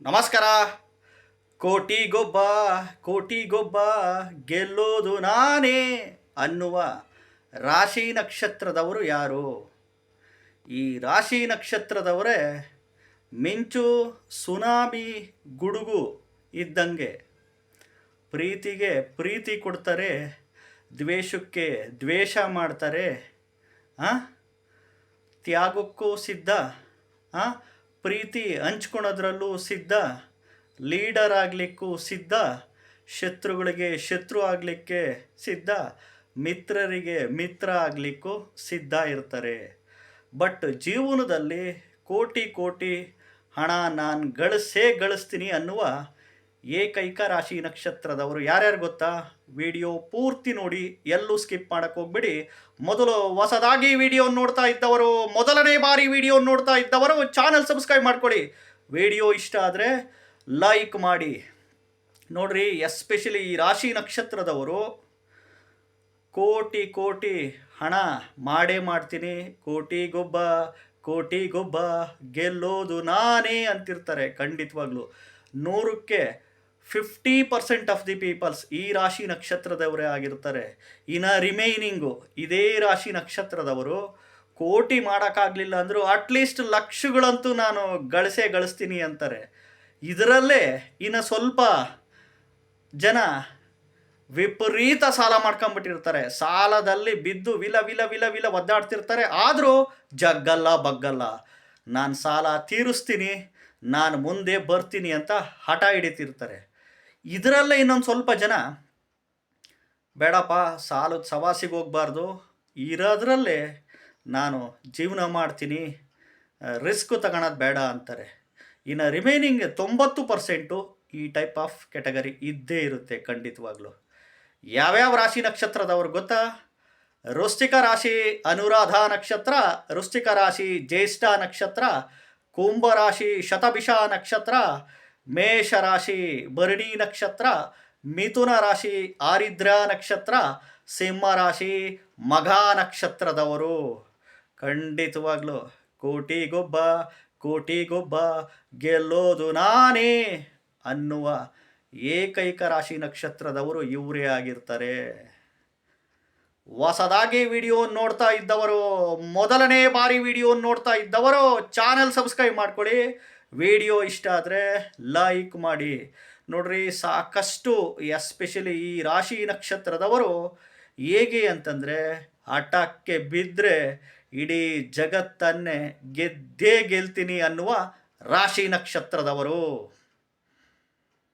ನಮಸ್ಕಾರ. ಕೋಟಿಗೊಬ್ಬ ಕೋಟಿಗೊಬ್ಬ ಗೆಲ್ಲೋದು ನಾನೇ ಅನ್ನುವ ರಾಶಿ ನಕ್ಷತ್ರದವರು ಯಾರು? ಈ ರಾಶಿ ನಕ್ಷತ್ರದವರೇ ಮಿಂಚು, ಸುನಾಮಿ, ಗುಡುಗು ಇದ್ದಂಗೆ. ಪ್ರೀತಿಗೆ ಪ್ರೀತಿ ಕೊಡ್ತಾರೆ, ದ್ವೇಷಕ್ಕೆ ದ್ವೇಷ ಮಾಡ್ತಾರೆ, ತ್ಯಾಗಕ್ಕೂ ಸಿದ್ಧ, ಪ್ರೀತಿ ಹಂಚ್ಕೊಳೋದ್ರಲ್ಲೂ ಸಿದ್ಧ, ಲೀಡರ್ ಆಗಲಿಕ್ಕೂ ಸಿದ್ಧ, ಶತ್ರುಗಳಿಗೆ ಶತ್ರು ಆಗಲಿಕ್ಕೆ ಸಿದ್ಧ, ಮಿತ್ರರಿಗೆ ಮಿತ್ರ ಆಗಲಿಕ್ಕೂ ಸಿದ್ಧ ಇರ್ತಾರೆ. ಬಟ್ ಜೀವನದಲ್ಲಿ ಕೋಟಿ ಕೋಟಿ ಹಣ ನಾನು ಗಳಿಸ್ತೀನಿ ಅನ್ನುವ ಏಕೈಕ ರಾಶಿ ನಕ್ಷತ್ರದವರು ಯಾರ್ಯಾರು ಗೊತ್ತಾ? ವಿಡಿಯೋ ಪೂರ್ತಿ ನೋಡಿ, ಎಲ್ಲೂ ಸ್ಕಿಪ್ ಮಾಡೋಕ್ಕೆ ಹೋಗ್ಬಿಡಿ. ಮೊದಲು ಹೊಸದಾಗಿ ವಿಡಿಯೋ ನೋಡ್ತಾ ಇದ್ದವರು, ಮೊದಲನೇ ಬಾರಿ ವಿಡಿಯೋ ನೋಡ್ತಾ ಇದ್ದವರು ಚಾನಲ್ ಸಬ್ಸ್ಕ್ರೈಬ್ ಮಾಡ್ಕೊಳ್ಳಿ. ವಿಡಿಯೋ ಇಷ್ಟ ಆದರೆ ಲೈಕ್ ಮಾಡಿ. ನೋಡ್ರಿ, ಎಸ್ಪೆಷಲಿ ಈ ರಾಶಿ ನಕ್ಷತ್ರದವರು ಕೋಟಿ ಕೋಟಿ ಹಣ ಮಾಡೇ ಮಾಡ್ತೀನಿ, ಕೋಟಿಗೊಬ್ಬ ಗೆಲ್ಲೋದು ನಾನೇ ಅಂತಿರ್ತಾರೆ. ಖಂಡಿತವಾಗ್ಲೂ 100ಕ್ಕೆ 50% ಆಫ್ ದಿ ಪೀಪಲ್ಸ್ ಈ ರಾಶಿ ನಕ್ಷತ್ರದವರೇ ಆಗಿರ್ತಾರೆ. ಇನ್ನು ರಿಮೈನಿಂಗು ಇದೇ ರಾಶಿ ನಕ್ಷತ್ರದವರು ಕೋಟಿ ಮಾಡೋಕ್ಕಾಗಲಿಲ್ಲ ಅಂದರೂ ಅಟ್ಲೀಸ್ಟ್ ಲಕ್ಷಗಳಂತೂ ನಾನು ಗಳಿಸ್ತೀನಿ ಅಂತಾರೆ. ಇದರಲ್ಲೇ ಇನ್ನು ಸ್ವಲ್ಪ ಜನ ವಿಪರೀತ ಸಾಲ ಮಾಡ್ಕೊಂಬಿಟ್ಟಿರ್ತಾರೆ. ಸಾಲದಲ್ಲಿ ಬಿದ್ದು ವಿಲ ಒದ್ದಾಡ್ತಿರ್ತಾರೆ. ಆದರೂ ಜಗ್ಗಲ್ಲ ಬಗ್ಗಲ್ಲ, ನಾನು ಸಾಲ ತೀರಿಸ್ತೀನಿ, ನಾನು ಮುಂದೆ ಬರ್ತೀನಿ ಅಂತ ಹಠ ಹಿಡಿತಿರ್ತಾರೆ. ಇದರಲ್ಲೇ ಇನ್ನೊಂದು ಸ್ವಲ್ಪ ಜನ ಬೇಡಪ್ಪ, ಸಾಲದ ಸವಾಸಿಗೆ ಹೋಗಬಾರ್ದು, ಇರೋದ್ರಲ್ಲೇ ನಾನು ಜೀವನ ಮಾಡ್ತೀನಿ, ರಿಸ್ಕ್ ತಗೊಳೋದು ಬೇಡ ಅಂತಾರೆ. ಇನ್ನು ರಿಮೈನಿಂಗ್ 90% ಈ ಟೈಪ್ ಆಫ್ ಕ್ಯಾಟಗರಿ ಇದ್ದೇ ಇರುತ್ತೆ ಖಂಡಿತವಾಗ್ಲೂ. ಯಾವ್ಯಾವ ರಾಶಿ ನಕ್ಷತ್ರದವ್ರು ಗೊತ್ತಾ? ವೃಶ್ಚಿಕ ರಾಶಿ ಅನುರಾಧ ನಕ್ಷತ್ರ, ವೃಶ್ಚಿಕ ರಾಶಿ ಜ್ಯೇಷ್ಠ ನಕ್ಷತ್ರ, ಕುಂಭ ರಾಶಿ ಶತಭಿಷ ನಕ್ಷತ್ರ, ಮೇಷ ರಾಶಿ ಭರಣಿ ನಕ್ಷತ್ರ, ಮಿಥುನ ರಾಶಿ ಆರಿದ್ರ ನಕ್ಷತ್ರ, ಸಿಂಹ ರಾಶಿ ಮಘ ನಕ್ಷತ್ರದವರು. ಖಂಡಿತವಾಗ್ಲೂ ಕೋಟಿಗೊಬ್ಬ ಗೆಲ್ಲೋದು ನಾನೇ ಅನ್ನುವ ಏಕೈಕ ರಾಶಿ ನಕ್ಷತ್ರದವರು ಇವರೇ ಆಗಿರ್ತಾರೆ. ಹೊಸದಾಗಿ ವಿಡಿಯೋ ನೋಡ್ತಾ ಇದ್ದವರು, ಮೊದಲನೇ ಬಾರಿ ವಿಡಿಯೋ ನೋಡ್ತಾ ಇದ್ದವರು ಚಾನಲ್ ಸಬ್ಸ್ಕ್ರೈಬ್ ಮಾಡ್ಕೊಳ್ಳಿ. ವಿಡಿಯೋ ಇಷ್ಟ ಆದರೆ ಲೈಕ್ ಮಾಡಿ. ನೋಡ್ರಿ, ಸಾಕಷ್ಟು ಎಸ್ಪೆಷಲಿ ಈ ರಾಶಿ ನಕ್ಷತ್ರದವರು ಹೇಗೆ ಅಂತಂದರೆ, ಹಠಕ್ಕೆ ಬಿದ್ದರೆ ಇಡೀ ಜಗತ್ತನ್ನೇ ಗೆದ್ದೇ ಗೆಲ್ತೀನಿ ಅನ್ನುವ ರಾಶಿ ನಕ್ಷತ್ರದವರು.